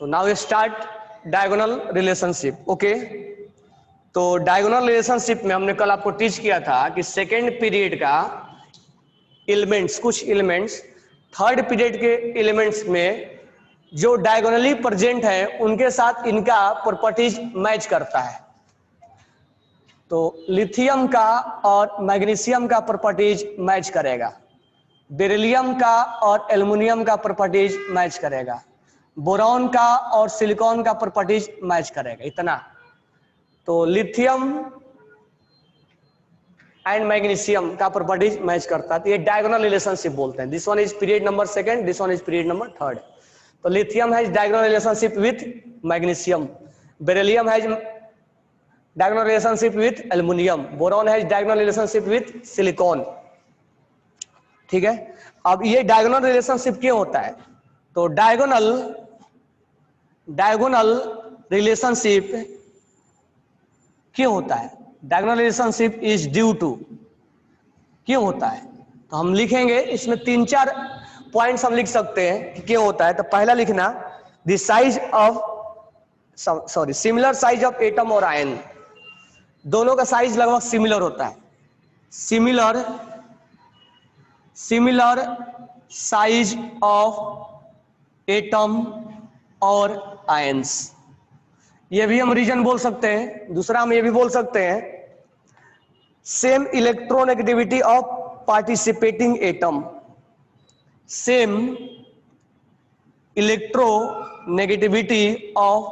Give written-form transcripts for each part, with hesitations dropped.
तो now start diagonal relationship. Okay, तो diagonal relationship में हमने कल आपको टीच किया था कि सेकेंड पीरियड का एलिमेंट्स, कुछ एलिमेंट्स थर्ड पीरियड के एलिमेंट्स में जो डायगोनली प्रेजेंट है उनके साथ इनका प्रॉपर्टीज मैच करता है। तो लिथियम का और मैग्नीशियम का प्रॉपर्टीज मैच करेगा, बेरिलियम का और एल्युमिनियम का प्रॉपर्टीज मैच करेगा, बोरॉन का और सिलिकॉन का प्रॉपर्टीज मैच करेगा। इतना तो लिथियम एंड मैग्नीशियम का प्रॉपर्टीज मैच करता है, तो ये डायगोनल रिलेशनशिप बोलते हैं। This one is period number second, this one is period number third. तो lithium has diagonal relationship with magnesium, beryllium has diagonal relationship with aluminium, boron has diagonal relationship with silicon. ठीक है, अब ये diagonal relationship क्यों होता है? तो diagonal relationship क्यों होता है? Diagonal relationship is due to, क्यों होता है? तो हम लिखेंगे, इसमें 3-4 पॉइंट्स हम लिख सकते हैं कि क्यों होता है। तो पहला लिखना, the size of similar size of atom और आयन, दोनों का साइज लगभग सिमिलर होता है। सिमिलर साइज ऑफ एटम और आयंस, ये भी हम रीजन बोल सकते हैं। दूसरा हम ये भी बोल सकते हैं, same electronegativity of participating atom, same electronegativity of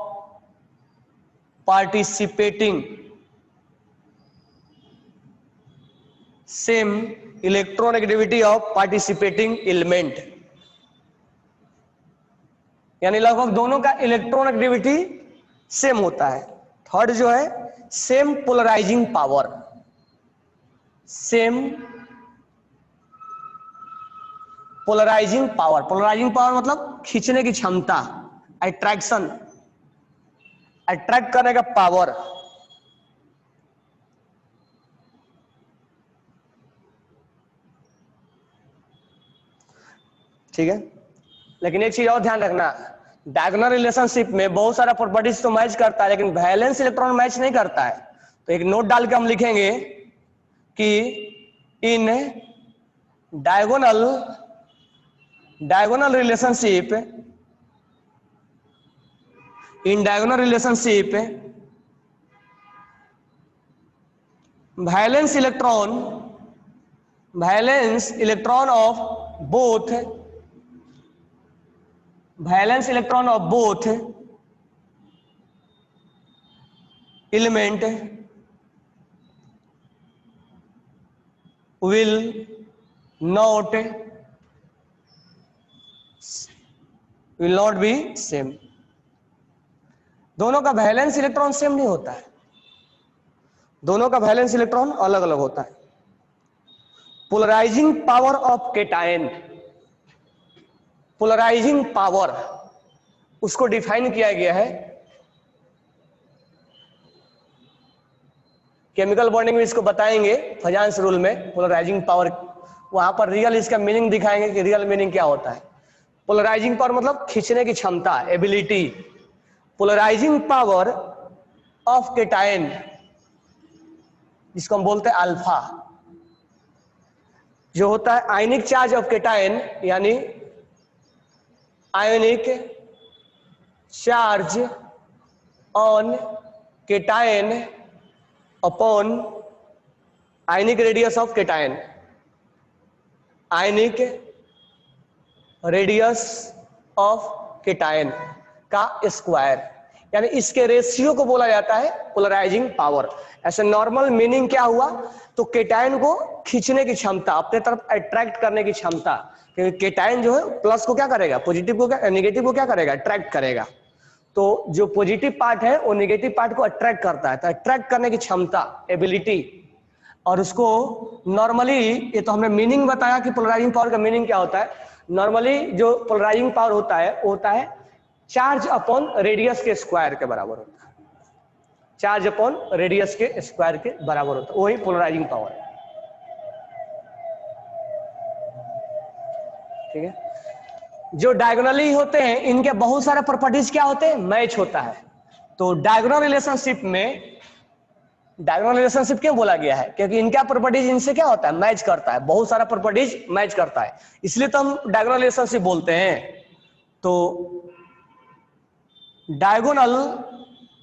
participating, same electronegativity of participating element, यानी लगभग दोनों का इलेक्ट्रोनेगेटिविटी सेम होता है। थर्ड जो है, same polarising power, same polarising power मतलब खींचने की क्षमता, अट्रैक्शन, अट्रैक्ट करने का पावर। ठीक है, लेकिन एक चीज और ध्यान रखना, डायगोनल रिलेशनशिप में बहुत सारा प्रॉपर्टीज तो मैच करता है, लेकिन वैलेंस इलेक्ट्रॉन मैच नहीं करता है। तो एक नोट डाल के हम लिखेंगे कि in diagonal relationship, valence electron of both element will not be same। दोनों का वैलेंस इलेक्ट्रॉन सेम नहीं होता है, दोनों का वैलेंस इलेक्ट्रॉन अलग अलग होता है। Polarising power of cation, polarising power उसको डिफाइन किया गया है केमिकल बॉन्डिंग में, इसको बताएंगे फजांस रूल में। पोलराइजिंग पावर वहां पर रियल इसका मीनिंग दिखाएंगे कि रियल मीनिंग क्या होता है। पोलराइजिंग पावर मतलब खींचने की क्षमता, ability. Polarising power of cation, जिसको हम बोलते हैं अल्फा, जो होता है आयनिक चार्ज ऑफ केटायन, यानी आयनिक charge on cation upon ionic radius of cation, ionic radius of cation का स्क्वायर, यानी इसके रेशियो को बोला जाता है पोलराइजिंग पावर। ऐसे नॉर्मल मीनिंग क्या हुआ? तो केटायन को खींचने की क्षमता, अपने तरफ अट्रैक्ट करने की क्षमता, क्योंकि केटायन जो है प्लस को क्या करेगा, पॉजिटिव को क्या, नेगेटिव को क्या करेगा, अट्रैक्ट करेगा। तो जो पॉजिटिव पार्ट है वो नेगेटिव पार्ट को अट्रैक्ट करता है, तो अट्रैक्ट करने की क्षमता, एबिलिटी। और उसको नॉर्मली, ये तो हमने मीनिंग बताया कि पोलराइजिंग पावर का मीनिंग क्या होता है। नॉर्मली जो पोलराइजिंग पावर होता है वो होता है चार्ज अपॉन रेडियस के स्क्वायर के बराबर होता है, चार्ज अपॉन रेडियस के स्क्वायर के बराबर होता है, वही पोलराइजिंग पावर है। ठीक है, जो डायगोनली होते हैं इनके बहुत सारे प्रॉपर्टीज क्या होते हैं, मैच होता है। तो डायगोनल रिलेशनशिप में, डायगोनल रिलेशनशिप क्यों बोला गया है, क्योंकि इनका प्रॉपर्टीज इनसे क्या होता है, मैच करता है, बहुत सारा प्रॉपर्टीज मैच करता है, इसलिए तो हम डायगोनल रिलेशनशिप बोलते हैं। तो diagonal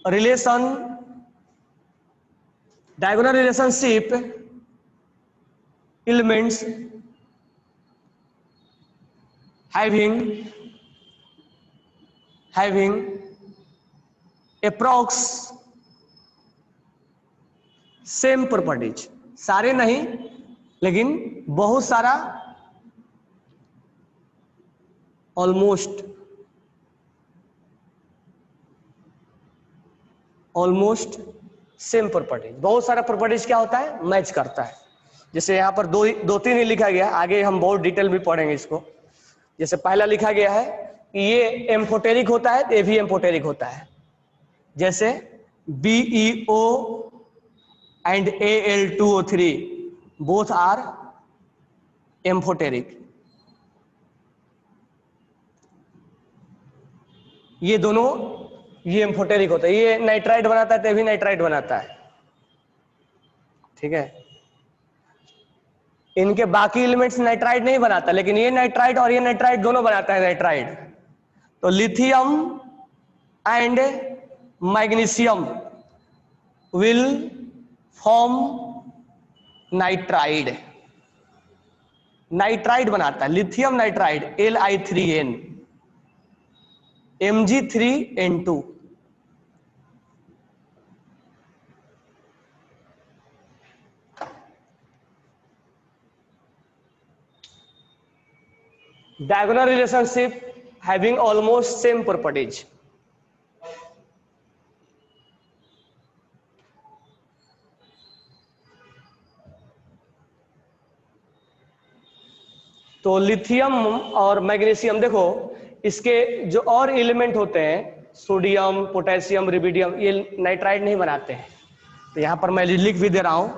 relation, diagonal relationship elements having approx same properties, सारे नहीं लेकिन बहुत सारा, ऑलमोस्ट सेम प्रॉपर्टीज, बहुत सारा प्रॉपर्टीज क्या होता है, मैच करता है। जैसे यहाँ पर दो तीन ही लिखा गया, आगे हम बहुत डिटेल भी पढ़ेंगे इसको। जैसे पहला लिखा गया है कि ये एम्फोटेरिक होता है, ये भी एम्फोटेरिक होता है। जैसे BeO and Al2O3 both are amphoteric, ये दोनों, ये एम्फोटेरिक होता है, ये नाइट्राइड बनाता है तो भी नाइट्राइड बनाता है, ठीक है। इनके बाकी एलिमेंट्स नाइट्राइड नहीं बनाता, लेकिन ये नाइट्राइड और ये नाइट्राइड दोनों बनाता है नाइट्राइड। तो lithium and magnesium will form nitride, nitride बनाता है lithium nitride Li3n Mg3n2। diagonal relationship having almost same properties। तो लिथियम और मैग्नीशियम, देखो इसके जो और एलिमेंट होते हैं, सोडियम, पोटेशियम, रिबिडियम, ये नाइट्राइड नहीं बनाते हैं। तो यहां पर मैं लिख भी दे रहा हूं,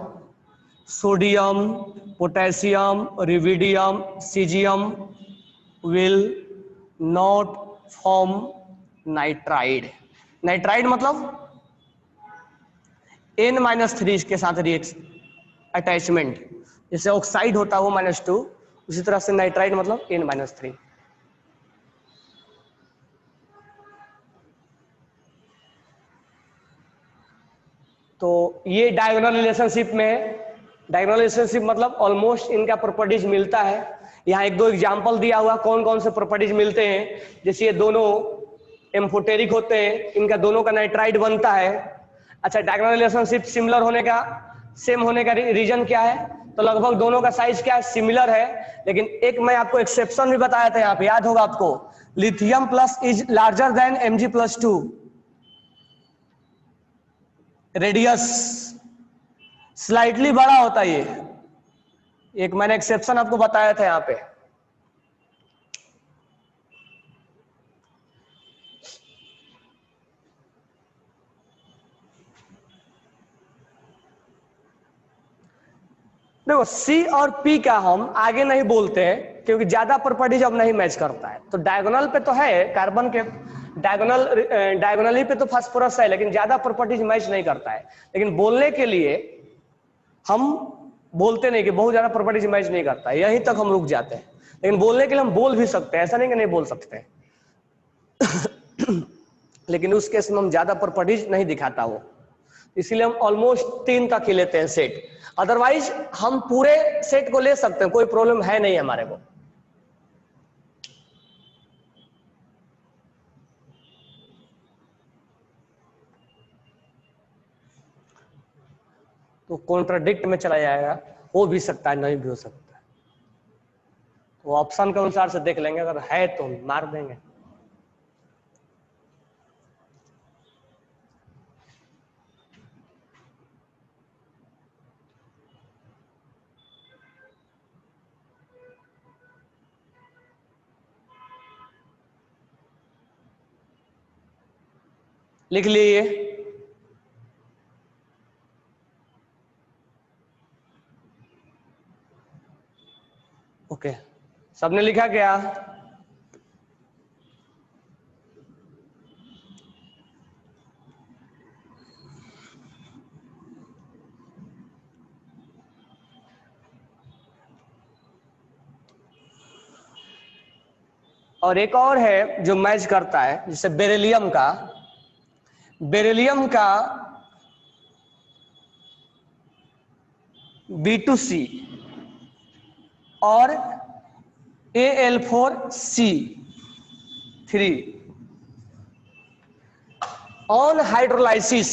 sodium, potassium, rubidium, caesium will not form nitride. Nitride मतलब N-3 के साथ रिएक्शन अटैचमेंट, जैसे ऑक्साइड होता है वो -2, उसी तरह से नाइट्राइड मतलब N-3। तो ये डायगोनल रिलेशनशिप में, डायगोनल रिलेशनशिप मतलब ऑलमोस्ट इनका प्रॉपर्टीज मिलता है। यहाँ एक दो एग्जांपल दिया हुआ कौन कौन से प्रॉपर्टीज मिलते हैं। जैसे ये दोनों एम्फोटेरिक होते हैं, इनका दोनों का नाइट्राइड बनता है। अच्छा, डायगोनल रिलेशनशिप सिमिलर होने का, सेम होने का रीजन क्या है, तो लगभग दोनों का साइज क्या है, सिमिलर है। लेकिन एक मैं आपको एक्सेप्शन भी बताया था यहाँ पे, याद होगा आपको, lithium plus is larger than Mg+2 radius, slightly बड़ा होता है ये, एक मैंने एक्सेप्शन आपको बताया था यहाँ पे। देखो C और P का हम आगे नहीं बोलते हैं क्योंकि ज्यादा प्रॉपर्टीज अब नहीं मैच करता है। तो डायगोनल पे तो है, कार्बन के डायगोनली पे तो फास्फोरस है, लेकिन ज्यादा प्रॉपर्टीज मैच नहीं करता है। लेकिन बोलने के लिए हम बोलते नहीं कि बहुत ज्यादा प्रॉपर्टीज मैच नहीं करता है, यहीं तक हम रुक जाते हैं। लेकिन बोलने के लिए हम बोल भी सकते हैं, ऐसा नहीं कि नहीं बोल सकते लेकिन उस केस में हम ज्यादा प्रॉपर्टीज नहीं दिखाता वो, इसीलिए हम ऑलमोस्ट 3 तक ही लेते हैं सेट। अदरवाइज हम पूरे सेट को ले सकते हैं, कोई प्रॉब्लम है नहीं हमारे को। तो कॉन्ट्राडिक्ट में चला जाएगा, हो भी सकता है, नहीं भी हो सकता है। तो ऑप्शन के अनुसार से देख लेंगे, अगर है तो मार देंगे। लिख लिए, ओके, सबने लिखा क्या? और एक और है जो मैच करता है, जैसे बेरिलियम का B2C और Al4C3 ऑन हाइड्रोलाइसिस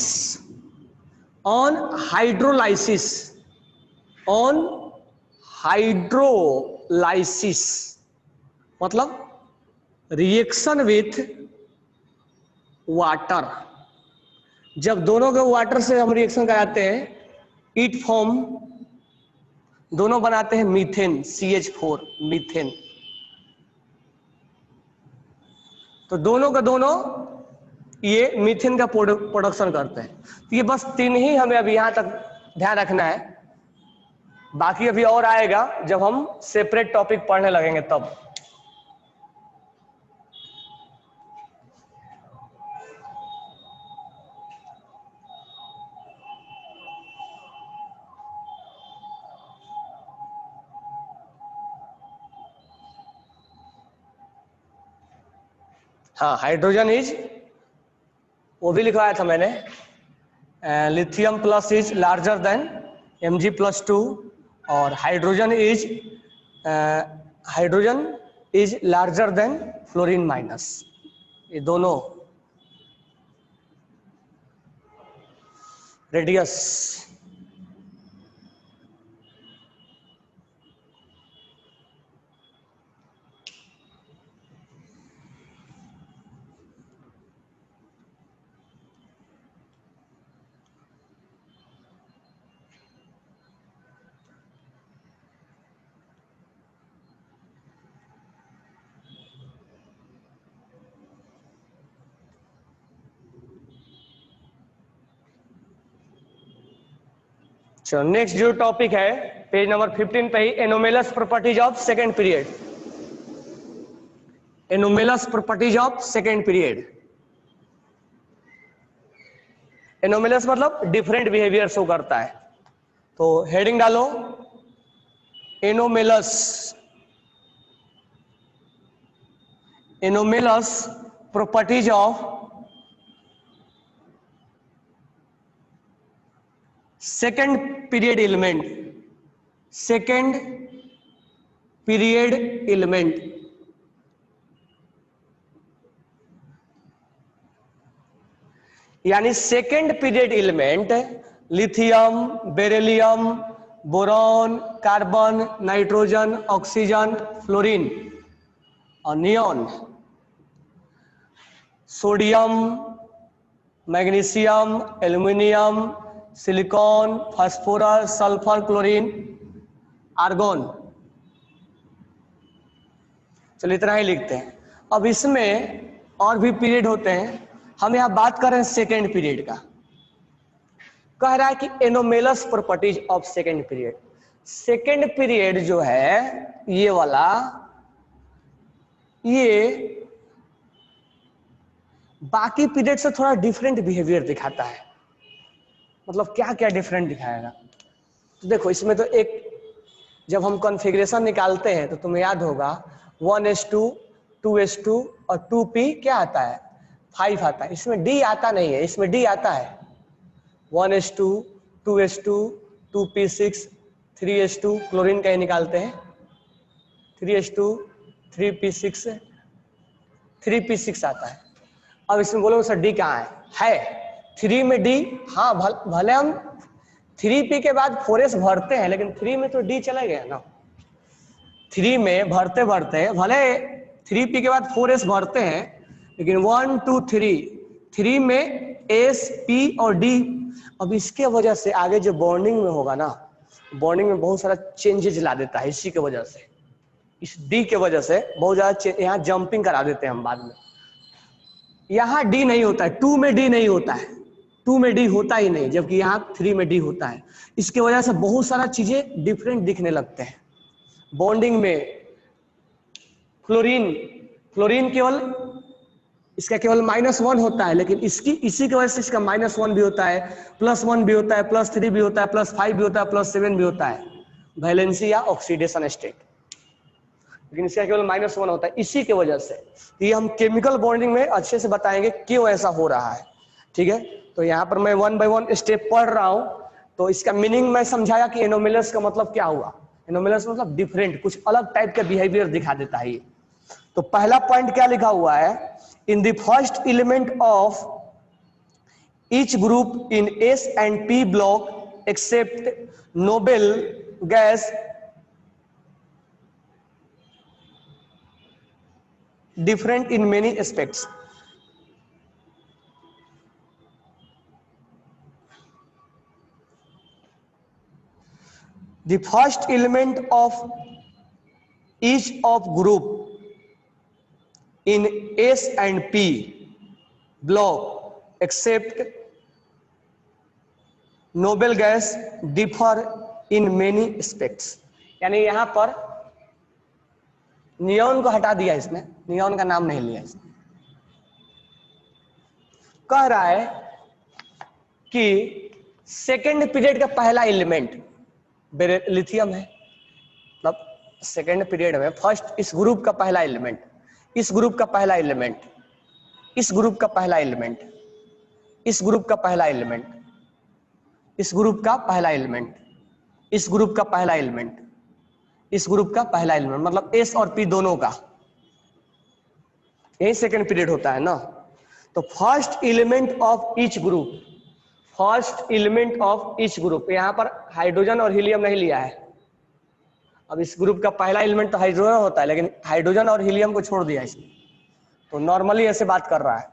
मतलब रिएक्शन विथ वाटर। जब दोनों के वाटर से हम रिएक्शन कराते हैं, इट फॉर्म, दोनों बनाते हैं मीथेन, CH4 मीथेन। तो दोनों का दोनों ये मीथेन का प्रोडक्शन करते हैं। तो ये बस 3 ही हमें अभी यहां तक ध्यान रखना है, बाकी अभी और आएगा जब हम सेपरेट टॉपिक पढ़ने लगेंगे तब। हाँ, हाइड्रोजन इज, वो भी लिखवाया था मैंने, lithium plus is larger than Mg+2 और hydrogen is larger than fluorine minus. ये दोनों रेडियस। चलो नेक्स्ट जो टॉपिक है पेज नंबर 15 पे ही, anomalous properties of second period. Anomalous properties of second period. Anomalous मतलब डिफरेंट बिहेवियर शो करता है। तो हेडिंग डालो, anomalous properties of second period element. यानी second period element lithium, beryllium, boron, carbon, nitrogen, oxygen, fluorine और neon, sodium, magnesium, aluminium, silicon, phosphorus, sulphur, chlorine, argon. चलो इतना ही लिखते हैं। अब इसमें और भी पीरियड होते हैं, हम यहां बात कर रहे हैं सेकेंड पीरियड का। कह रहा है कि anomalous properties of second period. Second period जो है ये वाला, ये बाकी पीरियड से थोड़ा डिफरेंट बिहेवियर दिखाता है। मतलब क्या क्या डिफरेंट दिखाएगा, तो देखो इसमें तो एक, जब हम कॉन्फ़िगरेशन निकालते हैं तो तुम्हें याद होगा 1s2, 2s2 और 2p क्या आता है, 5 आता है। इसमें d आता नहीं है, इसमें d आता है 1s2, 2s2, 2p6, 3s2, chlorine का ही निकालते हैं 3s2, 3p6, 3p6 आता है। अब इसमें बोलोगे सर d कहाँ है 3 में d। हाँ, भले हम 3p के बाद 4s भरते हैं, लेकिन 3 में तो d चला गया ना। 3 में भरते भरते भले 3p के बाद 4s भरते हैं, लेकिन 1 2 3 में s p और d। अब इसके वजह से आगे जो बॉन्डिंग में होगा ना, बॉन्डिंग में बहुत सारा चेंजेस ला देता है। इसी के वजह से, इस d के वजह से बहुत ज्यादा यहाँ जंपिंग करा देते हैं हम बाद में। यहाँ d नहीं होता है, 2 में d नहीं होता है, 2 में d होता ही नहीं, जबकि यहाँ 3 में d होता है। इसके वजह से बहुत सारा चीजें डिफरेंट दिखने लगते हैं बॉन्डिंग में। क्लोरीन केवल, इसका केवल -1 होता है, लेकिन इसी की वजह से इसका -1 भी होता है, +1 भी होता है, +3 भी होता है, +5 भी होता है, +7 भी होता है, वैलेंसी या ऑक्सीडेशन स्टेट। लेकिन इसका केवल -1 होता है। इसी की वजह से ये हम केमिकल बॉन्डिंग में अच्छे से बताएंगे क्यों ऐसा हो रहा है, ठीक है। तो यहाँ पर मैं 1 बाय 1 स्टेप पढ़ रहा हूं, तो इसका मीनिंग मैं समझाया कि एनोमलस का मतलब क्या हुआ। एनोमलस मतलब डिफरेंट, कुछ अलग टाइप का बिहेवियर दिखा देता है। तो पहला पॉइंट क्या लिखा हुआ है, in the first element of each group in S and P block except noble gas different in many aspects. The first element of each of group in S and P block except noble gas differ in many aspects. यानी यहां पर neon को हटा दिया, इसमें neon का नाम नहीं लिया। इसमें कह रहा है कि सेकेंड पीरियड का पहला एलिमेंट लिथियम है, मतलब सेकेंड पीरियड में फर्स्ट इस ग्रुप का पहला एलिमेंट, इस ग्रुप का पहला एलिमेंट, इस ग्रुप का पहला एलिमेंट, इस ग्रुप का पहला एलिमेंट, इस ग्रुप का पहला एलिमेंट, इस ग्रुप का पहला एलिमेंट, इस ग्रुप का पहला एलिमेंट, मतलब एस और पी दोनों का, यही सेकेंड पीरियड होता है ना। तो first element of each group, first element of each group, यहां पर हाइड्रोजन और हीलियम नहीं लिया है। अब इस ग्रुप का पहला एलिमेंट तो हाइड्रोजन होता है, लेकिन हाइड्रोजन और हीलियम को छोड़ दिया इसने। तो नॉर्मली ऐसे बात कर रहा है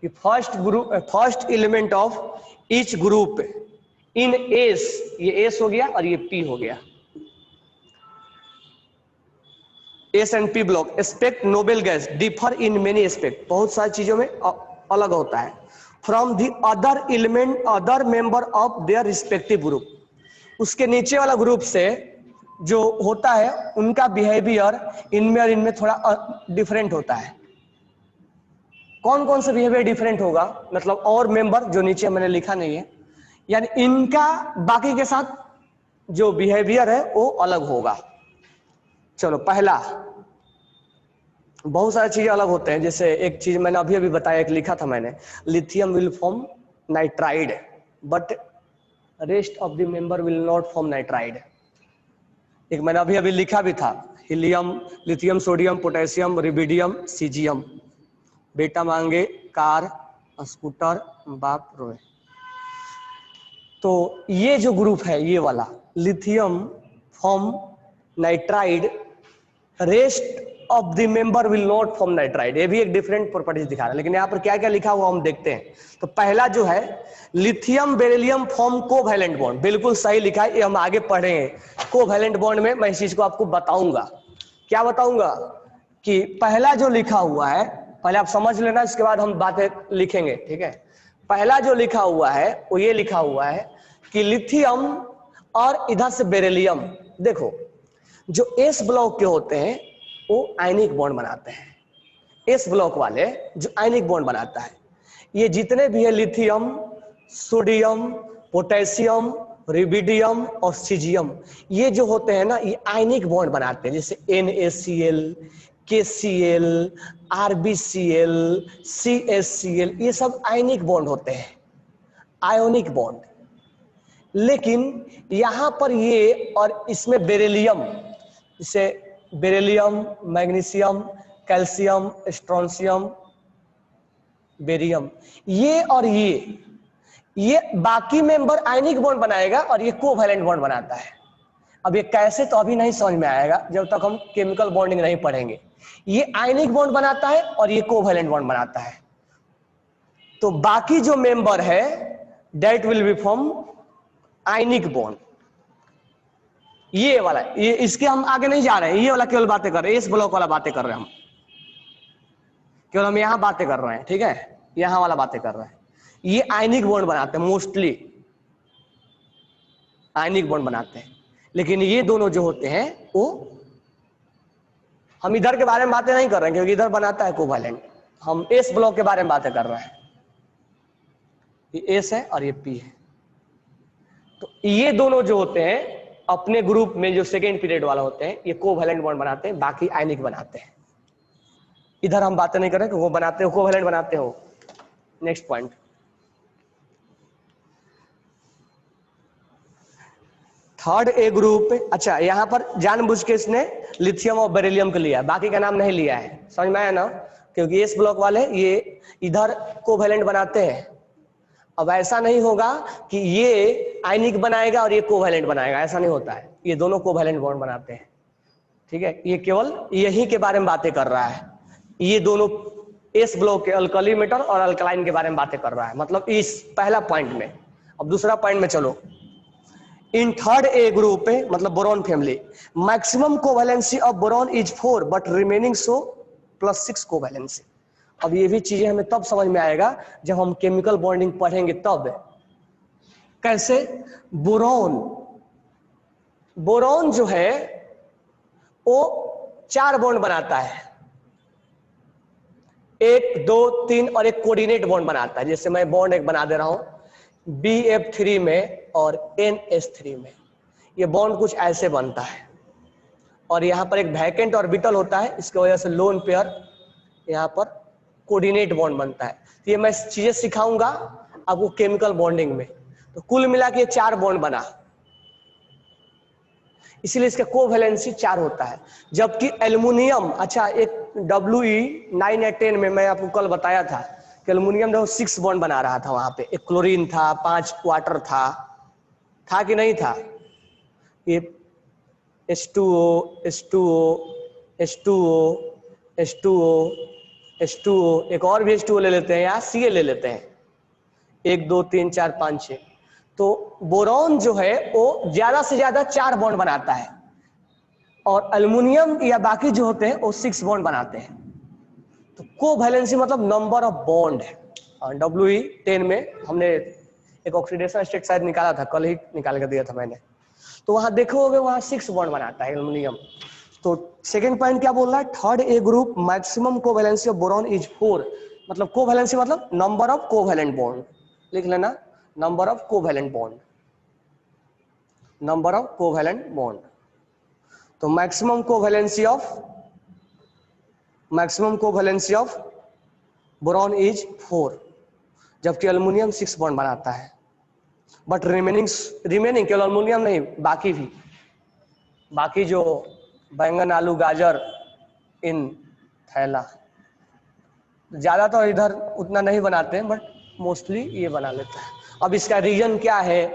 कि first element of each group in S, ये एस हो गया और ये पी हो गया, S and P block aspect noble gas differ in many aspect, बहुत सारी चीजों में अलग होता है, from the other element other member of their respective group, उसके नीचे वाला ग्रुप से जो होता है उनका बिहेवियर इनमें और इनमें थोड़ा डिफरेंट होता है। कौन कौन सा बिहेवियर डिफरेंट होगा, मतलब और मेंबर जो नीचे मैंने लिखा नहीं है, यानी इनका बाकी के साथ जो बिहेवियर है वो अलग होगा। चलो पहला, बहुत सारी चीजें अलग होते हैं, जैसे एक चीज मैंने अभी अभी बताया, एक लिखा था मैंने, lithium will form nitride but rest of the member will not form nitride. एक मैंने अभी अभी लिखा भी था, helium, lithium, sodium, potassium, rubidium, caesium, बेटा मांगे कार, स्कूटर, बाप रोए। तो ये जो ग्रुप है ये वाला lithium form nitride, rest of the member will not form nitride, ये भी एक डिफरेंट प्रॉपर्टीज दिखा रहा है। लेकिन यहाँ पर क्या क्या लिखा हुआ हम देखते हैं। तो पहला जो है lithium beryllium form covalent bond, बिल्कुल सही लिखा है, ये हम आगे पढ़ेंगे। कोवैलेंट बॉन्ड में मैं इस चीज को आपको बताऊंगा। क्या बताऊंगा कि पहला जो लिखा हुआ है, पहले आप समझ लेना, इसके बाद हम बातें लिखेंगे, ठीक है। पहला जो लिखा हुआ है वो ये लिखा हुआ है कि लिथियम और इधर से बेरिलियम, देखो जो एस ब्लॉक के होते हैं वो आयनिक बॉन्ड बनाते हैं, एस ब्लॉक वाले जो आयनिक बॉन्ड बनाता है, ये जितने भी है लिथियम, सोडियम, पोटेशियम, रिबिडियम और सीजियम, ये जो होते हैं ना ये आयनिक बॉन्ड बनाते हैं, जैसे NaCl, KCl, RbCl, CSCl, ये सब आयनिक बॉन्ड होते हैं, आयोनिक बॉन्ड। लेकिन यहां पर ये और इसमें बेरिलियम, जैसे beryllium, magnesium, calcium, strontium, barium, ये और ये बाकी मेंबर आयनिक बॉन्ड बनाएगा और ये कोवैलेंट बॉन्ड बनाता है। अब ये कैसे तो अभी नहीं समझ में आएगा जब तक हम केमिकल बॉन्डिंग नहीं पढ़ेंगे। ये आयनिक बॉन्ड बनाता है और ये कोवैलेंट बॉन्ड बनाता है। तो बाकी जो मेंबर है that will be form ionic bond. ये वाला, ये इसके हम आगे नहीं जा रहे हैं, ये वाला केवल बातें कर रहे हैं, इस ब्लॉक वाला बातें कर रहे हैं हम, केवल हम यहां बातें कर रहे हैं, ठीक है, यहां वाला बातें कर रहे हैं। ये आयनिक बॉन्ड बनाते हैं, मोस्टली आयनिक बॉन्ड बनाते हैं। लेकिन ये दोनों जो होते हैं वो, हम इधर के बारे में बातें नहीं कर रहे हैं क्योंकि इधर बनाता है कोवैलेंट, हम एस ब्लॉक के बारे में बातें कर रहे हैं। ये एस है और ये पी है। तो ये दोनों जो होते हैं अपने ग्रुप में जो सेकेंड पीरियड वाला होते हैं ये कोवैलेंट बॉन्ड बनाते हैं, बाकी आयनिक बनाते हैं। इधर हम बातें नहीं कर रहे कि वो बनाते हो कोवैलेंट बनाते हो। Next point, third A group. अच्छा, यहां पर जानबूझ के इसने लिथियम और बेरिलियम को लिया, बाकी का नाम नहीं लिया है, समझ में आया ना? क्योंकि एस ब्लॉक वाले ये इधर कोवैलेंट बनाते हैं। अब ऐसा नहीं होगा कि ये आयनिक बनाएगा और ये कोवैलेंट बनाएगा, ऐसा नहीं होता है, ये दोनों कोवैलेंट बॉन्ड बनाते हैं। ठीक है, ये केवल यही के बारे में बातें कर रहा है, ये दोनों एस ब्लॉक के अल्कली मेटल और अल्कलाइन के बारे में बातें कर रहा है, मतलब इस पहला पॉइंट में। अब दूसरा पॉइंट में चलो, इन थर्ड ए ग्रुप मतलब boron family, maximum covalency of boron is 4 but remaining so +6 covalency. अब ये भी चीजें हमें तब समझ में आएगा जब हम केमिकल बॉन्डिंग पढ़ेंगे तब। कैसे? बोरॉन जो है वो 4 बॉन्ड बनाता है, 1 2 3 और एक कोऑर्डिनेट बॉन्ड बनाता है। जैसे मैं बॉन्ड एक बना दे रहा हूं BF3 में और NH3 में, ये बॉन्ड कुछ ऐसे बनता है। और यहाँ पर एक वैकेंट ऑर्बिटल होता है, इसकी वजह से लोन पेयर यहाँ पर कोऑर्डिनेट बॉन्ड बनता है। तो ये मैं चीजें सिखाऊंगा आपको केमिकल बॉन्डिंग में। तो कुल मिला के 4 बॉन्ड बना, इसीलिए इसका कोवैलेंसी 4 होता है। जबकि एल्युमिनियम, अच्छा एक We9 या 10 में मैं आपको कल बताया था कि एल्युमिनियम जो 6 बॉन्ड बना रहा था, वहां पे एक क्लोरीन था, 5 वाटर था कि नहीं था? ये H2O H2O H2O H2O H2O, एक और भी H2O ले लेते हैं या Ca ले लेते हैं, 1 2 3 4 5 6। तो बोरॉन जो है वो ज्यादा से ज्यादा 4 बॉन्ड बनाता है और एल्युमिनियम या बाकी जो होते हैं वो 6 बॉन्ड बनाते हैं। तो कोवैलेंसी मतलब नंबर ऑफ बॉन्ड है। We10 में हमने एक ऑक्सीडेशन स्टेट शायद निकाला था, कल ही निकाल कर दिया था मैंने, तो वहां देखोगे वहां 6 बॉन्ड बनाता है एल्युमिनियम। तो सेकंड पॉइंट क्या बोल रहा है? Third A group maximum covalency of boron is 4, मतलब कोवैलेंसी मतलब नंबर ऑफ कोवैलेंट बॉन्ड, लिख लेना, number of covalent bond, number of covalent bond. तो maximum covalency of boron is 4, जबकि एल्युमिनियम 6 बॉन्ड बनाता है। बट रिमेनिंग केवल एल्युमिनियम नहीं, बाकी जो बैंगन आलू गाजर इन थैला, ज्यादा तो इधर उतना नहीं बनाते हैं बट मोस्टली ये बना लेता है। अब इसका रीजन क्या है,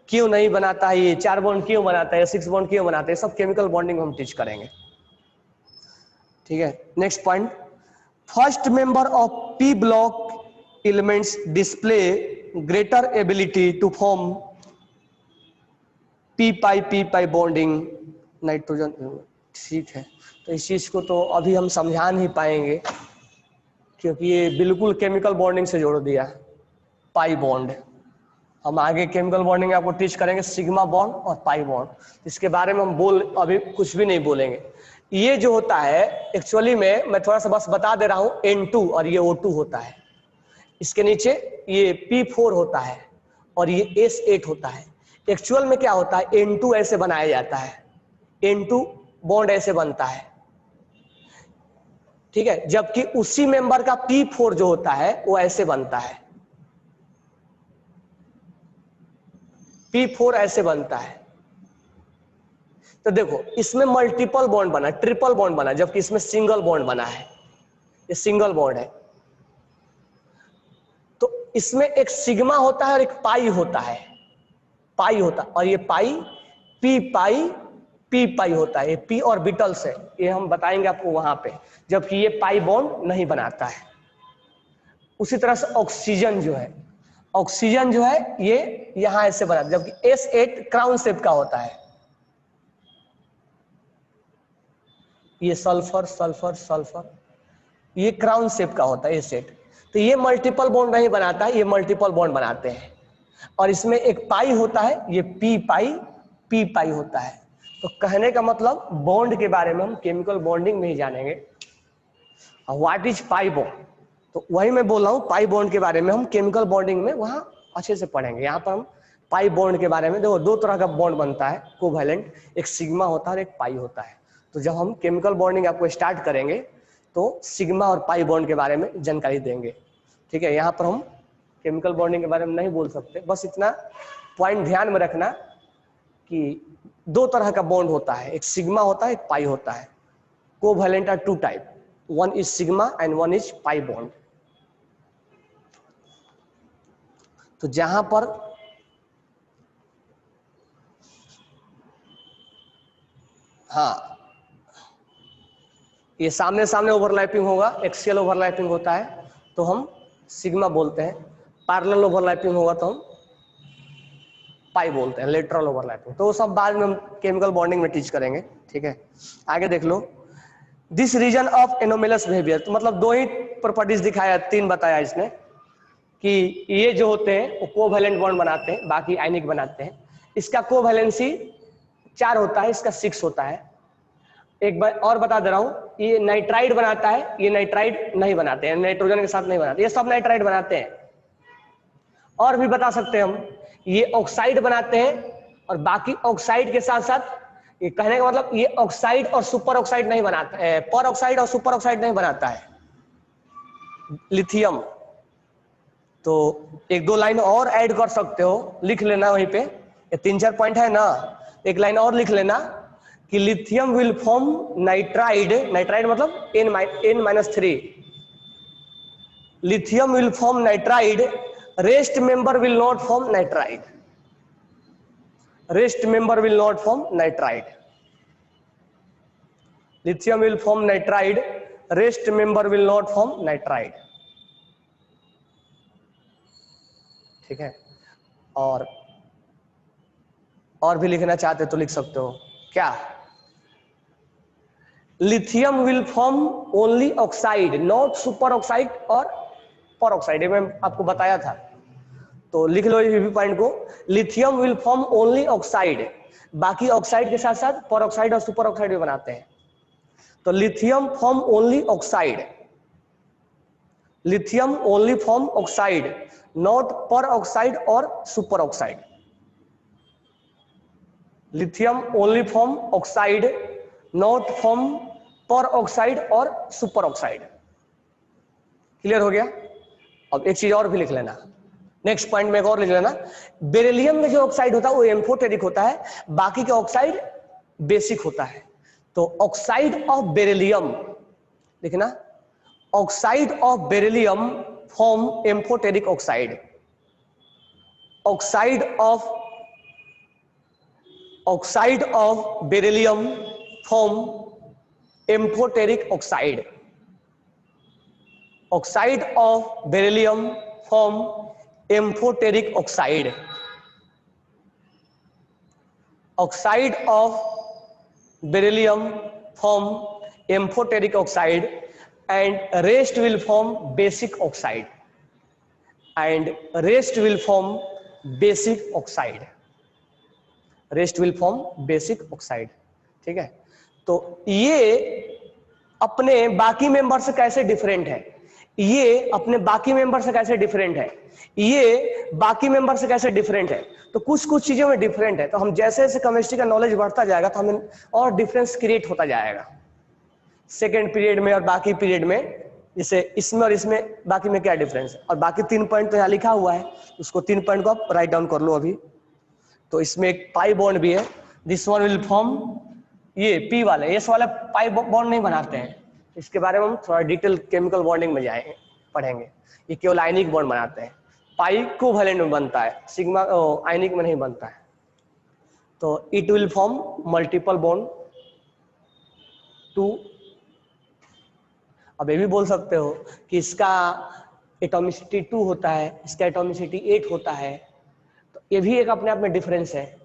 क्यों नहीं बनाता है, ये 4 बॉन्ड क्यों बनाता है, 6 बॉन्ड क्यों बनाते हैं, सब केमिकल बॉन्डिंग हम टीच करेंगे। ठीक है, next point, first member of p block elements display greater ability to form p pi bonding nitrogen. ठीक है, तो इस चीज को तो अभी हम समझा नहीं पाएंगे क्योंकि ये बिल्कुल केमिकल बॉन्डिंग से जोड़ दिया पाई बॉन्ड। हम आगे केमिकल बॉन्डिंग आपको टीच करेंगे, सिग्मा बॉन्ड और पाई बॉन्ड, इसके बारे में हम अभी कुछ भी नहीं बोलेंगे। ये जो होता है एक्चुअली में मैं थोड़ा सा बस बता दे रहा हूं, N2 और ये O2 होता है, इसके नीचे ये P4 होता है और ये S8 होता है। एक्चुअल में क्या होता है, N2 ऐसे बनाया जाता है, N2 बॉन्ड ऐसे बनता है, ठीक है, जबकि उसी मेंबर का P4 जो होता है वो ऐसे बनता है, P4 ऐसे बनता है। तो देखो इसमें मल्टीपल बॉन्ड बना, ट्रिपल बॉन्ड बना, जबकि इसमें सिंगल बॉन्ड बना है, ये सिंगल बॉन्ड है। तो इसमें एक सिग्मा होता है और एक पाई होता है, और ये पाई पी पाई होता है, ये पी ऑर्बिटल्स है, ये हम बताएंगे आपको वहां पे, जबकि ये पाई बॉन्ड नहीं बनाता है। उसी तरह से ऑक्सीजन जो है ये यहां ऐसे बनाता है, जबकि S8 क्राउन शेप का होता है, ये सल्फर ये क्राउन शेप का होता है S8। तो ये मल्टीपल बॉन्ड नहीं बनाता है, ये मल्टीपल बॉन्ड बनाते हैं। और इसमें एक पाई होता है, ये पी पाई होता है। तो कहने का मतलब बॉन्ड के बारे में हम केमिकल बॉन्डिंग में ही जानेंगे। व्हाट इज पाई बॉन्ड, तो वही मैं बोल रहा हूं, पाई बॉन्ड के बारे में हम केमिकल बॉन्डिंग में वहां अच्छे से पढ़ेंगे। यहाँ पर हम पाई बॉन्ड के बारे में देखो, दो तरह का बॉन्ड बनता है कोवैलेंट, एक सिग्मा होता है और एक पाई होता है। तो जब हम केमिकल बॉन्डिंग आपको स्टार्ट करेंगे तो सिग्मा और पाई बॉन्ड के बारे में जानकारी देंगे, ठीक है। यहाँ पर हम केमिकल बॉन्डिंग के बारे में नहीं बोल सकते, बस इतना पॉइंट ध्यान में रखना कि दो तरह का बॉन्ड होता है, एक सिग्मा होता है, एक पाई होता है। Covalent are two type, one is sigma and one is pi bond. तो जहां पर हाँ ये सामने सामने ओवरलैपिंग होगा, एक्सियल ओवरलैपिंग होता है तो हम सिग्मा बोलते हैं, पैरेलल ओवरलैपिंग होगा तो हम पाई बोलते हैं, लेटरल ओवरलैपिंग। तो वो सब बाद में हम केमिकल बॉन्डिंग में टीच करेंगे, ठीक है। आगे देख लो, this reason of anomalous behaviour, तो मतलब दो ही प्रॉपर्टीज दिखाया, तीन बताया इसने कि ये जो होते हैं वो कोवैलेंट बॉन्ड बनाते हैं, बाकी आयनिक बनाते हैं। इसका कोवैलेंसी 4 होता है, इसका 6 होता है। एक बार और बता दे रहा हूं, ये नाइट्राइड बनाता है, ये नाइट्राइड नहीं बनाते हैं, नाइट्रोजन के साथ नहीं बनाते, ये सब नाइट्राइड बनाते हैं। और भी बता सकते हैं हम, ये ऑक्साइड बनाते हैं और बाकी ऑक्साइड के साथ साथ, ये कहने का मतलब ये ऑक्साइड और सुपर ऑक्साइड नहीं बनाता है, पर ऑक्साइड और सुपर ऑक्साइड नहीं बनाता है लिथियम। तो एक दो लाइन और ऐड कर सकते हो, लिख लेना वहीं पे, ये 3-4 पॉइंट है ना, एक लाइन और लिख लेना कि lithium will form nitride, nitride मतलब N-3, lithium will form nitride, rest member will not form nitride, rest member will not form nitride, lithium will form nitride, rest member will not form nitride, ठीक है। और भी लिखना चाहते तो लिख सकते हो, क्या, lithium will form only oxide, not super oxide और पर ऑक्साइड, मैं आपको बताया था। तो लिख लो ये भी पॉइंट को, lithium will form only oxide, बाकी ऑक्साइड के साथ साथ पर ऑक्साइड और सुपर ऑक्साइड भी बनाते हैं। तो lithium form only oxide, lithium only form oxide, not पर ऑक्साइड और super oxide, lithium only form oxide, not form पर ऑक्साइड और सुपर ऑक्साइड। क्लियर हो गया। अब एक चीज और भी लिख लेना, नेक्स्ट पॉइंट में एक और लिख लेना, बेरिलियम में जो ऑक्साइड होता है वो एम्फोटेरिक होता है, बाकी के ऑक्साइड बेसिक होता है। तो ऑक्साइड ऑफ बेरिलियम लिखना, oxide of beryllium form amphoteric oxide, oxide of beryllium form amphoteric oxide, oxide of beryllium form amphoteric oxide, oxide of beryllium form amphoteric oxide and rest will form basic oxide, and rest will form basic oxide, rest will form basic oxide, ठीक है। तो ये अपने बाकी member से कैसे different है, ये अपने बाकी मेंबर से कैसे डिफरेंट है, ये बाकी मेंबर से कैसे डिफरेंट है, तो कुछ कुछ चीजों में डिफरेंट है। तो हम जैसे जैसे केमिस्ट्री का नॉलेज बढ़ता जाएगा तो हमें और डिफरेंस क्रिएट होता जाएगा सेकेंड पीरियड में और बाकी पीरियड में, जैसे इसमें और इसमें बाकी में क्या डिफरेंस है। और बाकी 3 पॉइंट तो यहाँ लिखा हुआ है, उसको 3 पॉइंट को आप राइट डाउन कर लो अभी। तो इसमें एक पाई बॉन्ड भी है, दिस वन विल फॉर्म, ये पी वाले, एस वाले पाई बॉन्ड नहीं बनाते हैं, इसके बारे में हम थोड़ा डिटेल केमिकल बॉन्डिंग में जाएंगे, पढ़ेंगे। ये केवल आयनिक बॉन्ड बनाते हैं, पाई कोवैलेंट में बनता है, सिग्मा आयनिक में नहीं बनता है। तो it will form multiple bond 2। अब ये भी बोल सकते हो कि इसका एटॉमिसिटी 2 होता है, इसका एटॉमिसिटी 8 होता है, तो ये भी एक अपने आप में डिफरेंस है।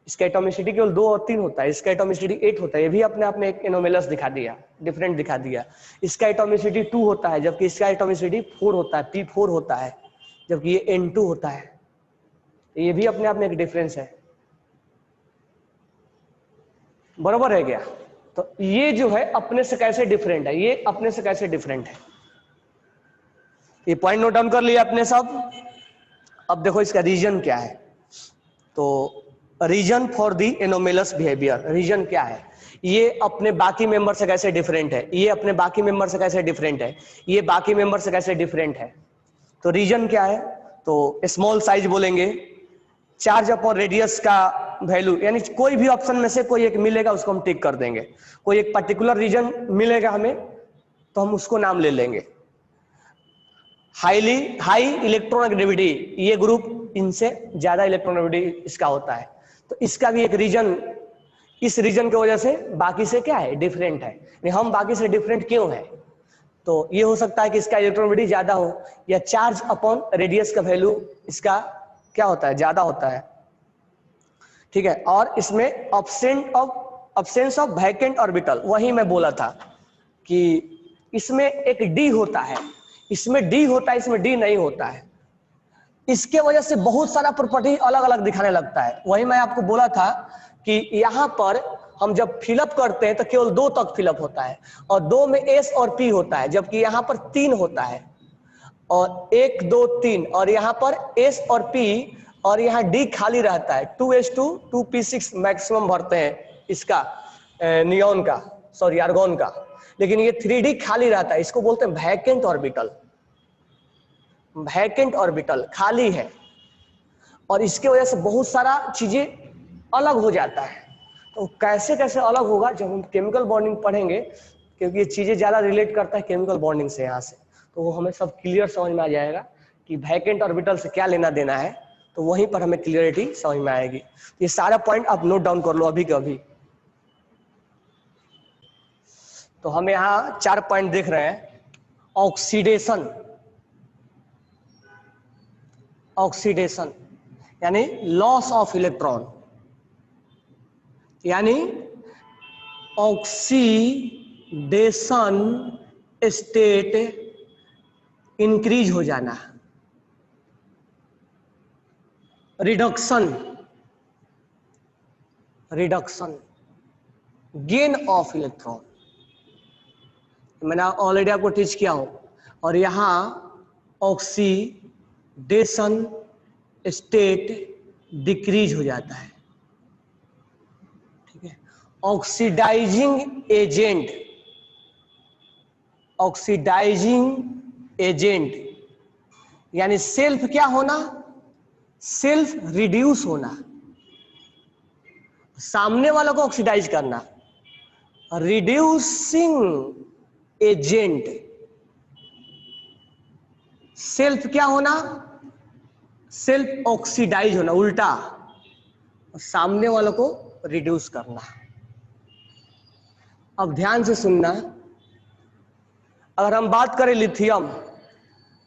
इसका एटॉमिसिटी केवल 2 और 3 होता है, इसका एटॉमिसिटी 8 होता है, ये भी अपने आप में एक एनोमेलस दिखा दिया, डिफरेंट दिखा दिया। इसका एटॉमिसिटी 2 होता है जबकि इसका एटॉमिसिटी 4 होता है, P4 होता है, जबकि ये N2 होता है, ये भी अपने आप में एक डिफरेंस है। बरोबर है क्या। तो ये जो है अपने से कैसे डिफरेंट है, ये अपने से कैसे डिफरेंट है, ये पॉइंट नोट डाउन कर लिया अपने सब। अब देखो इसका रीजन क्या है। तो reason for the anomalous behaviour, reason क्या है, ये अपने बाकी मेंबर से कैसे डिफरेंट है, ये अपने बाकी मेंबर से कैसे डिफरेंट है, ये बाकी मेंबर से कैसे डिफरेंट है। तो रीजन क्या है, तो स्मॉल साइज बोलेंगे, चार्ज अपॉन रेडियस का वैल्यू, यानी कोई भी ऑप्शन में से कोई एक मिलेगा उसको हम टिक कर देंगे, कोई एक पर्टिकुलर रीजन मिलेगा हमें तो हम उसको नाम ले लेंगे। हाई इलेक्ट्रोनेगेटिविटी, ये ग्रुप इनसे ज्यादा इलेक्ट्रोनेगेटिविटी इसका होता है, तो इसका भी एक रीजन, इस रीजन की वजह से बाकी से क्या है, डिफरेंट है। हम बाकी से डिफरेंट क्यों है, तो ये हो सकता है कि इसका इलेक्ट्रोनेगेटिविटी ज्यादा हो, या चार्ज अपॉन रेडियस का वैल्यू इसका क्या होता है, ज्यादा होता है, ठीक है। और इसमें अब्सेंस ऑफ वैकेंट ऑर्बिटल, वही मैं बोला था कि इसमें एक डी होता है, इसमें डी होता है, इसमें डी नहीं होता है, इसके वजह से बहुत सारा प्रॉपर्टी अलग अलग दिखाने लगता है। वही मैं आपको बोला था कि यहां पर हम जब फिलअप करते हैं तो केवल 2 तक फिलअप होता है, और 2 में एस और पी होता है, जबकि यहां पर 3 होता है, और 1 2 3, और यहां पर एस और पी, और यहाँ डी खाली रहता है। 2s2 2p6 मैक्सिमम भरते हैं इसका नियॉन का, सॉरी आर्गॉन का, लेकिन ये 3d खाली रहता है, इसको बोलते हैं वैकेंट ऑर्बिटल। वैकेंट ऑर्बिटल खाली है, और इसके वजह से बहुत सारा चीजें अलग हो जाता है। तो कैसे कैसे अलग होगा जब हम केमिकल बॉन्डिंग पढ़ेंगे, क्योंकि ये चीजें ज्यादा रिलेट करता है केमिकल बॉन्डिंग से यहाँ से, तो वो हमें सब क्लियर समझ में आ जाएगा कि वैकेंट ऑर्बिटल से क्या लेना देना है, तो वहीं पर हमें क्लियरिटी समझ में आएगी। ये सारा पॉइंट आप नोट डाउन कर लो अभी के अभी। तो हम यहाँ 4 पॉइंट देख रहे हैं। ऑक्सीडेशन, ऑक्सीडेशन यानी लॉस ऑफ इलेक्ट्रॉन, यानी ऑक्सीडेशन स्टेट इंक्रीज हो जाना, reduction, reduction, gain of electron, मैंने ऑलरेडी आपको टीच किया हूं। और यहां ऑक्सीडेशन स्टेट डिक्रीज हो जाता है, ठीक है। ऑक्सीडाइजिंग एजेंट, ऑक्सीडाइजिंग एजेंट यानी सेल्फ क्या होना, सेल्फ रिड्यूस होना, सामने वाला को ऑक्सीडाइज करना। रिड्यूसिंग एजेंट, सेल्फ क्या होना, सेल्फ ऑक्सीडाइज होना, उल्टा, और सामने वालों को रिड्यूस करना। अब ध्यान से सुनना, अगर हम बात करें लिथियम,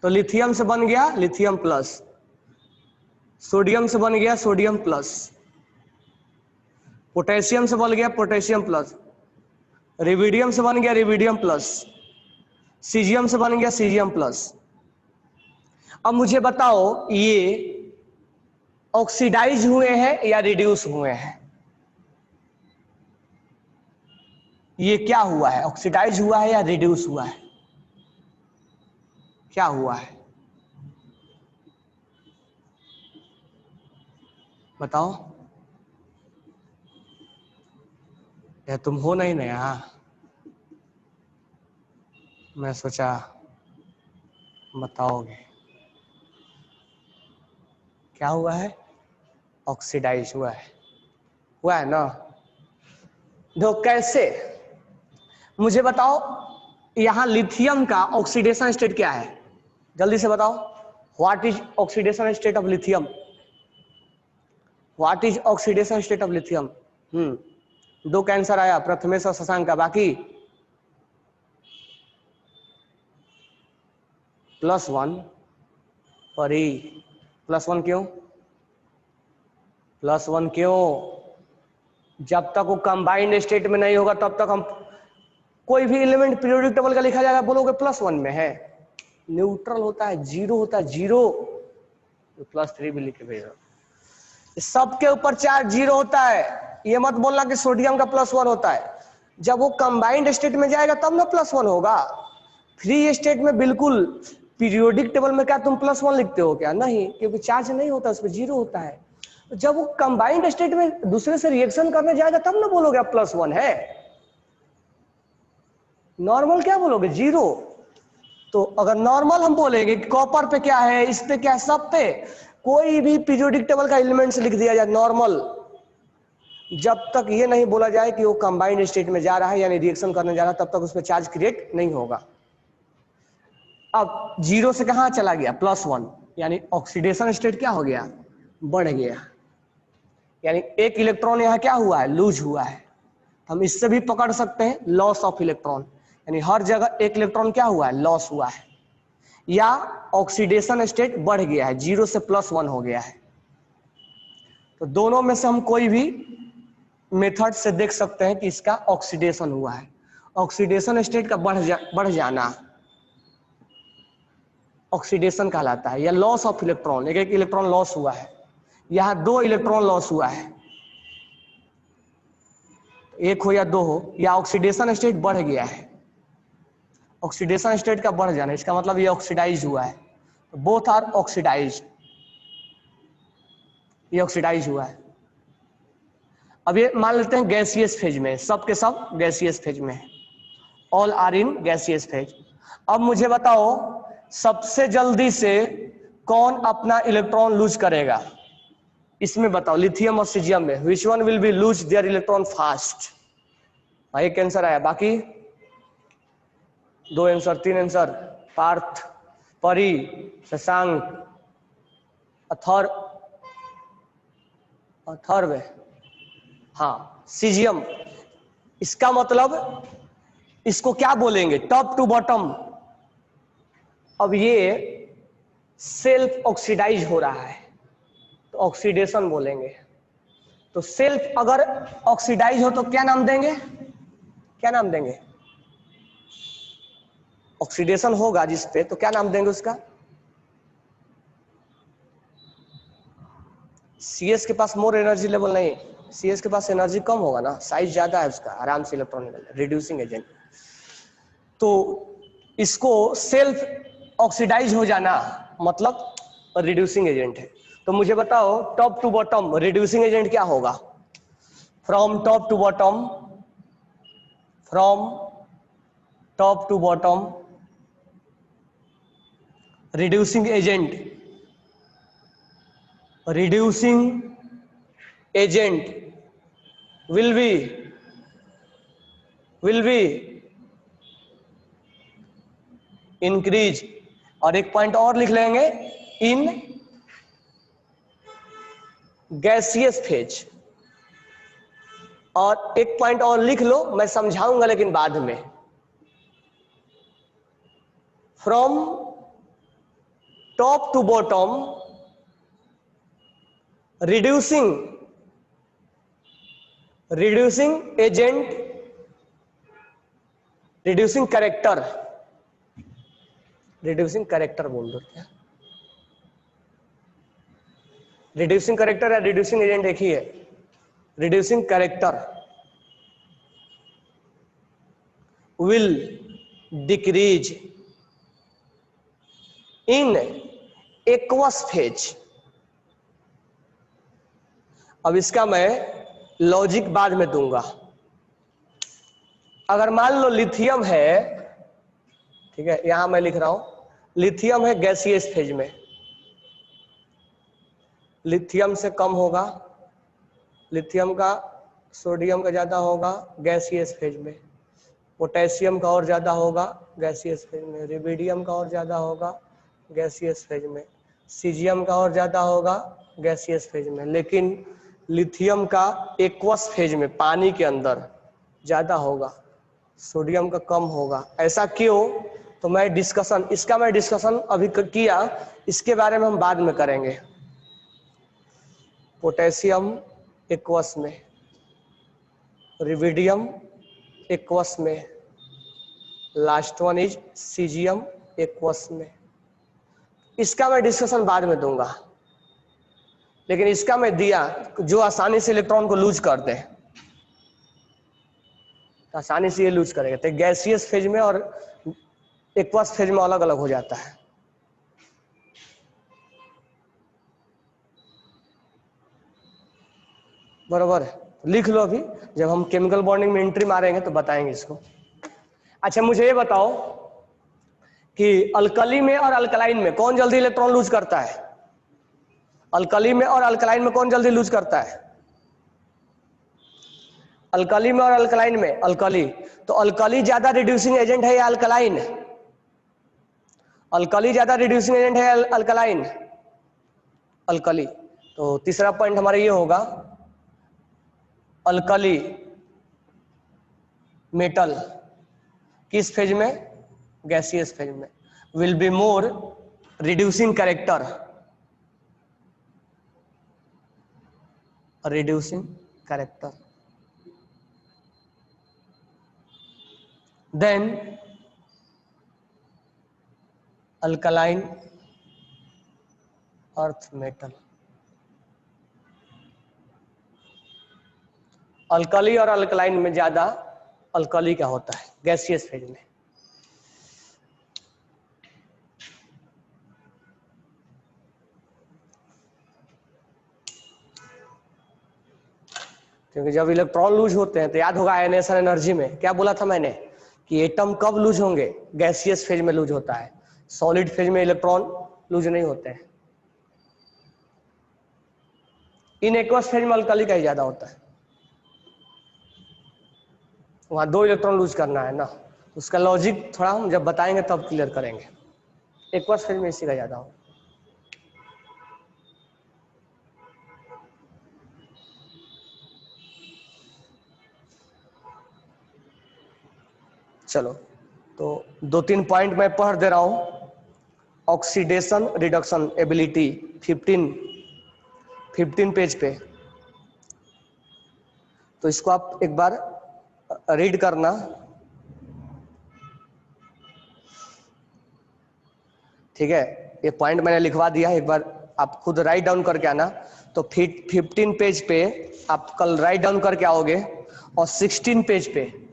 तो लिथियम से बन गया लिथियम प्लस, सोडियम से बन गया सोडियम प्लस, पोटेशियम से बन गया पोटेशियम प्लस, रिविडियम से बन गया रिविडियम प्लस, सीजियम से बन गया सीजियम प्लस। अब मुझे बताओ ये ऑक्सीडाइज हुए हैं या रिड्यूस हुए हैं, ये क्या हुआ है, ऑक्सीडाइज हुआ है या रिड्यूस हुआ है, क्या हुआ है बताओ। या तुम हो नहीं नया, मैं सोचा बताओगे। क्या हुआ है, ऑक्सीडाइज हुआ है ना। दो कैसे, मुझे बताओ यहां लिथियम का ऑक्सीडेशन स्टेट क्या है, जल्दी से बताओ। What is oxidation state of lithium, what is oxidation state of lithium. 2 cancer आया, प्रथमेश और शशांक का, बाकी +1 और +1 क्यों, +1 क्यों, जब तक वो कंबाइंड स्टेट में नहीं होगा तब तक हम कोई भी एलिमेंट पीरियोडिक टेबल का लिखा जाएगा बोलोगे +1 में है, न्यूट्रल होता है, 0 होता है, 0, +3 भी लिख के भेजो। सबके ऊपर चार्ज 0 होता है, ये मत बोलना कि सोडियम का +1 होता है, जब वो कंबाइंड स्टेट में जाएगा तब ना +1 होगा। फ्री स्टेट में बिल्कुल पीरियोडिक टेबल में क्या तुम +1 लिखते हो क्या? नहीं, क्योंकि चार्ज नहीं होता, उस पर 0 होता है। तो जब वो कंबाइंड स्टेट में दूसरे से रिएक्शन करने जाएगा तब ना बोलोगे आप +1 है। नॉर्मल क्या बोलोगे? 0। तो अगर नॉर्मल हम बोलेंगे कॉपर पे क्या है, इस पे क्या है, सब पे कोई भी पीरियोडिक टेबल का एलिमेंट्स लिख दिया जाए नॉर्मल, जब तक ये नहीं बोला जाए कि वो कंबाइंड स्टेट में जा रहा है यानी रिएक्शन करने जा रहा है, तब तक उस पर चार्ज क्रिएट नहीं होगा। अब 0 से कहां चला गया? +1, यानी ऑक्सीडेशन स्टेट क्या हो गया? बढ़ गया, यानी एक इलेक्ट्रॉन यहां क्या हुआ है? लूज हुआ है। हम इससे भी पकड़ सकते हैं लॉस ऑफ इलेक्ट्रॉन, यानी हर जगह एक इलेक्ट्रॉन क्या हुआ है? लॉस हुआ है, या ऑक्सीडेशन स्टेट बढ़ गया है, 0 से +1 हो गया है। तो दोनों में से हम कोई भी मेथड से देख सकते हैं कि इसका ऑक्सीडेशन हुआ है। ऑक्सीडेशन स्टेट का बढ़ जाना ऑक्सीडेशन कहलाता है, या लॉस ऑफ इलेक्ट्रॉन, एक इलेक्ट्रॉन लॉस हुआ है, यहां 2 इलेक्ट्रॉन लॉस हुआ है, एक हो या 2 हो, या ऑक्सीडेशन स्टेट बढ़ गया है। ऑक्सीडेशन स्टेट का बढ़ जाना, इसका मतलब ये ऑक्सीडाइज हुआ है। तो बोथ आर ऑक्सीडाइज, ये ऑक्सीडाइज हुआ है। अब ये मान लेते हैं गैसियस फेज में, सब के सब गैसियस फेज में, all are in gaseous phase. अब मुझे बताओ सबसे जल्दी से कौन अपना इलेक्ट्रॉन लूज करेगा? इसमें बताओ, लिथियम और सीजियम में which one will be lose their electron fast? भाई एक आंसर आया, बाकी 2 आंसर, 3 आंसर। पार्थ, परी, शशांक, अथर्व, हाँ सीजियम। इसका मतलब इसको क्या बोलेंगे? Top to bottom. अब ये सेल्फ ऑक्सीडाइज हो रहा है तो ऑक्सीडेशन बोलेंगे। तो सेल्फ अगर ऑक्सीडाइज हो तो क्या नाम देंगे? क्या नाम देंगे? ऑक्सीडेशन होगा जिस पे, तो क्या नाम देंगे उसका? सीएस के पास मोर एनर्जी लेवल नहीं, सीएस के पास एनर्जी कम होगा ना, साइज ज्यादा है उसका, आराम से इलेक्ट्रॉन निकल, रिड्यूसिंग एजेंट। तो इसको सेल्फ ऑक्सीडाइज हो जाना मतलब रिड्यूसिंग एजेंट है। तो मुझे बताओ top to bottom reducing agent क्या होगा? From top to bottom, from top to bottom reducing agent, reducing agent will be increase, और एक पॉइंट और लिख लेंगे, इन गैसियस फेज। और एक पॉइंट और लिख लो, मैं समझाऊंगा लेकिन बाद में। From top to bottom reducing agent, reducing character बोल दो क्या? reducing character या reducing agent एक ही है। reducing character will decrease in aqueous phase। अब इसका मैं लॉजिक बाद में दूंगा। अगर मान लो लिथियम है, ठीक है, यहां मैं लिख रहा हूं, लिथियम है गैसियस फेज में, लिथियम से कम होगा, लिथियम का सोडियम का ज्यादा होगा गैसियस फेज में, पोटेशियम का और ज्यादा होगा गैसियस फेज में, रिबिडियम का और ज्यादा होगा गैसियस फेज में, सीजियम का और ज्यादा होगा गैसियस फेज में, लेकिन लिथियम का एक्वस फेज में पानी के अंदर ज्यादा होगा, सोडियम का कम होगा। ऐसा क्यों? तो मैं डिस्कशन अभी किया, इसके बारे में हम बाद में करेंगे। पोटेशियम एक्वस में, रिबिडियम एक्वस में, last one is caesium aqueous में। इसका मैं डिस्कशन बाद में दूंगा, लेकिन इसका मैं दिया जो आसानी से इलेक्ट्रॉन को लूज कर दे, आसानी से ये लूज करेगा। तो गैसियस फेज में और एक्वस फेज में अलग अलग हो जाता है। बरोबर, लिख लो अभी, जब हम केमिकल बॉन्डिंग में एंट्री मारेंगे तो बताएंगे इसको। अच्छा मुझे ये बताओ कि अल्कली में और अल्कलाइन में कौन जल्दी इलेक्ट्रॉन लूज करता है? अल्कली में और अल्कलाइन में कौन जल्दी लूज करता है? अल्कली में और अल्कलाइन में, अल्कली। तो अल्कली ज्यादा रिड्यूसिंग एजेंट है या अल्कलाइन? अल्कली ज्यादा रिड्यूसिंग एजेंट है अल्कलाइन? अल्कली। तो तीसरा पॉइंट हमारा ये होगा, अल्कली मेटल किस फेज में? गैसियस फेज में। Will be more reducing character, reducing character than alkaline earth metal. Alkali और अल्कलाइन में ज्यादा अल्कली का होता है गैसियस फेज में। क्योंकि जब इलेक्ट्रॉन लूज होते हैं तो याद होगा आयनेशन एनर्जी में क्या बोला था मैंने कि एटम कब लूज होंगे? गैसियस फेज में लूज होता है, सॉलिड फेज में इलेक्ट्रॉन लूज नहीं होते हैं। इन एक्वस फेज में अल्कली का ही ज्यादा होता है, वहां 2 इलेक्ट्रॉन लूज करना है ना, उसका लॉजिक थोड़ा हम जब बताएंगे तब क्लियर करेंगे। एक्वस फेज में इसी का ज्यादा हो। चलो तो 2-3 पॉइंट मैं पढ़ दे रहा हूं। ऑक्सीडेशन रिडक्शन एबिलिटी 15 पेज पे, तो इसको आप एक बार रीड करना। ठीक है, ये पॉइंट मैंने लिखवा दिया, एक बार आप खुद राइट डाउन करके आना। तो 15 पेज पे आप कल राइट डाउन करके आओगे और 16 पेज पे